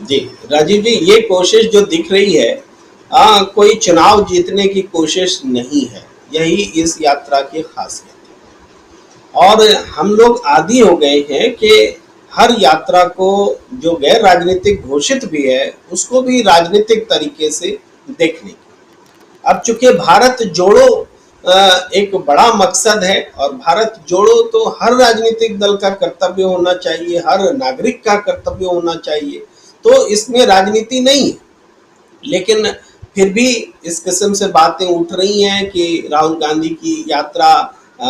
जी, राजीव जी, ये कोशिश जो दिख रही है, कोई चुनाव जीतने की कोशिश नहीं है। यही इस यात्रा की खासियत है। और हम लोग आदी हो गए हैं कि हर यात्रा को, जो गैर राजनीतिक घोषित भी है, उसको भी राजनीतिक तरीके से देखने की। अब चूंकि भारत जोड़ो एक बड़ा मकसद है, और भारत जोड़ो तो हर राजनीतिक दल का कर्तव्य होना चाहिए, हर नागरिक का कर्तव्य होना चाहिए, तो इसमें राजनीति नहीं है। लेकिन फिर भी इस किस्म से बातें उठ रही हैं कि राहुल गांधी की यात्रा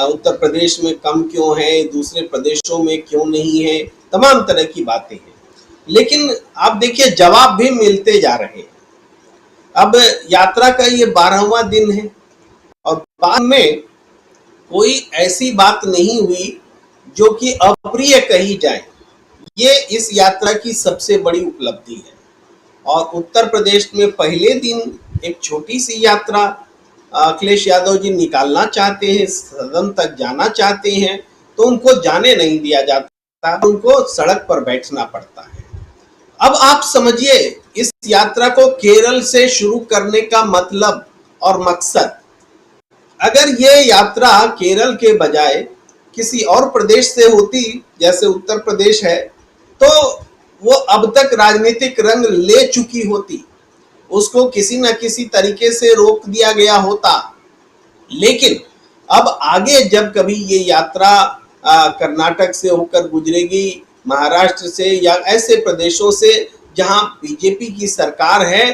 उत्तर प्रदेश में कम क्यों है, दूसरे प्रदेशों में क्यों नहीं है, तमाम तरह की बातें हैं। लेकिन आप देखिए, जवाब भी मिलते जा रहे हैं। अब यात्रा का ये 12वां दिन है, और बाद में कोई ऐसी बात नहीं हुई जो कि अप्रिय कही जाए। ये इस यात्रा की सबसे बड़ी उपलब्धि है। और उत्तर प्रदेश में पहले दिन एक छोटी सी यात्रा अखिलेश यादव जी निकालना चाहते हैं, सदन तक जाना चाहते हैं, तो उनको जाने नहीं दिया जाता, उनको सड़क पर बैठना पड़ता है। अब आप समझिए, इस यात्रा को केरल से शुरू करने का मतलब और मकसद। अगर ये यात्रा केरल के बजाय किसी और प्रदेश से होती, जैसे उत्तर प्रदेश है, तो वो अब तक राजनीतिक रंग ले चुकी होती, उसको किसी न किसी तरीके से रोक दिया गया होता। लेकिन अब आगे जब कभी ये यात्रा कर्नाटक से होकर गुजरेगी, महाराष्ट्र से, या ऐसे प्रदेशों से जहां बीजेपी की सरकार है,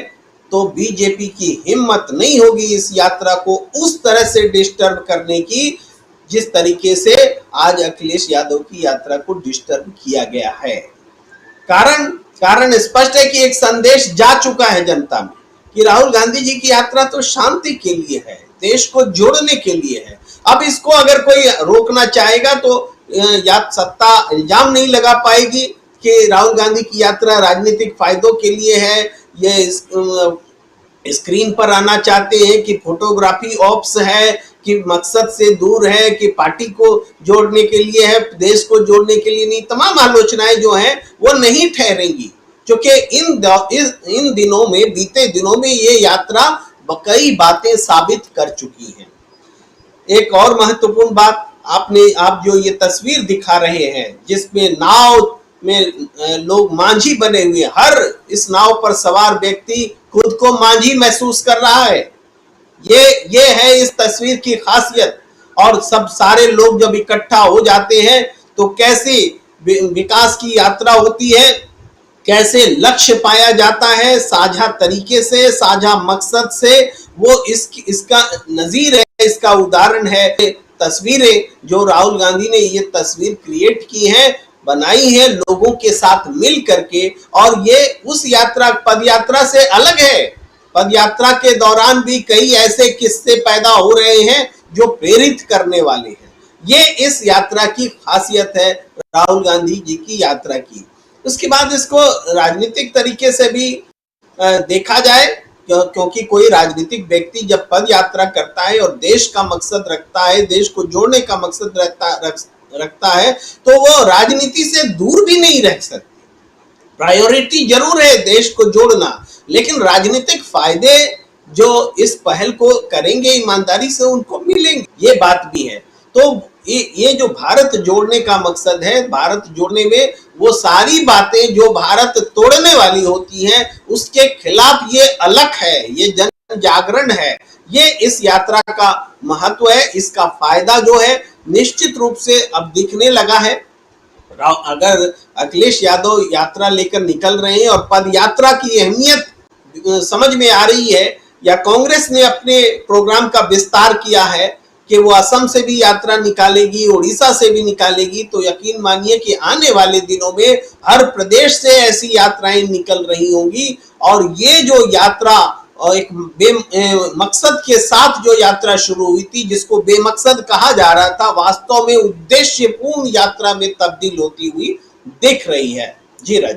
तो बीजेपी की हिम्मत नहीं होगी इस यात्रा को उस तरह से डिस्टर्ब करने की, जिस तरीके से आज अखिलेश यादव की यात्रा को डिस्टर्ब किया गया है। कारण स्पष्ट है कि एक संदेश जा चुका है जनता में कि राहुल गांधी जी की यात्रा तो शांति के लिए है, देश को जोड़ने के लिए है। अब इसको अगर कोई रोकना चाहेगा तो या सत्ता इल्जाम नहीं लगा पाएगी कि राहुल गांधी की यात्रा राजनीतिक फायदों के लिए है, ये स्क्रीन पर आना चाहते हैं, कि फोटोग्राफी ऑप्स है, कि मकसद से दूर है, कि पार्टी को जोड़ने के लिए है, देश को जोड़ने के लिए नहीं। तमाम आलोचनाएं जो हैं वो नहीं ठहरेंगी, क्योंकि इन दिनों में, बीते दिनों में ये यात्रा कई बातें साबित कर चुकी है। एक और महत्वपूर्ण बात, आप जो ये तस्वीर दिखा रहे हैं, जिसमें नाव में लोग मांझी बने हुए, हर इस नाव पर सवार व्यक्ति खुद को मांझी महसूस कर रहा है। ये है इस तस्वीर की खासियत। और सब सारे लोग जब इकट्ठा हो जाते हैं तो कैसी विकास की यात्रा होती है, कैसे लक्ष्य पाया जाता है, साझा तरीके से, साझा मकसद से। वो इसका नजीर है, इसका उदाहरण है तस्वीरें जो राहुल गांधी ने ये तस्वीर क्रिएट की हैं, बनाई है लोगों के साथ मिल करके। और ये उस यात्रा, पद यात्रा से अलग है। पद यात्रा के दौरान भी कई ऐसे किस्से पैदा हो रहे हैं जो प्रेरित करने वाले हैं। ये इस यात्रा की खासियत है, राहुल गांधी जी की यात्रा की। उसके बाद इसको राजनीतिक तरीके से भी देखा जाए, क्योंकि कोई राजनीतिक व्यक्ति जब पद यात्रा करता है और देश का मकसद रखता है, देश को जोड़ने का मकसद रखता है, तो वो राजनीति से दूर भी नहीं रह सकती। प्रायोरिटी जरूर है देश को जोड़ना, लेकिन राजनीतिक फायदे जो इस पहल को करेंगे ईमानदारी से, उनको मिलेंगे, ये बात भी है। तो ये जो भारत जोड़ने का मकसद है, भारत जोड़ने में वो सारी बातें जो भारत तोड़ने वाली होती हैं, उसके खिलाफ ये अलग है, ये जन जागरण है। ये इस यात्रा का महत्व है। इसका फायदा जो है निश्चित रूप से अब दिखने लगा है। अगर अखिलेश यादव यात्रा लेकर निकल रहे हैं और पद यात्रा की अहमियत समझ में आ रही है, या कांग्रेस ने अपने प्रोग्राम का विस्तार किया है कि वो असम से भी यात्रा निकालेगी, उड़ीसा से भी निकालेगी, तो यकीन मानिए कि आने वाले दिनों में हर प्रदेश से ऐसी यात्राएं निकल रही होंगी। और ये जो यात्रा एक बेमकसद के साथ जो यात्रा शुरू हुई थी, जिसको बेमकसद कहा जा रहा था, वास्तव में उद्देश्यपूर्ण यात्रा में तब्दील होती हुई दिख रही है। जी राज।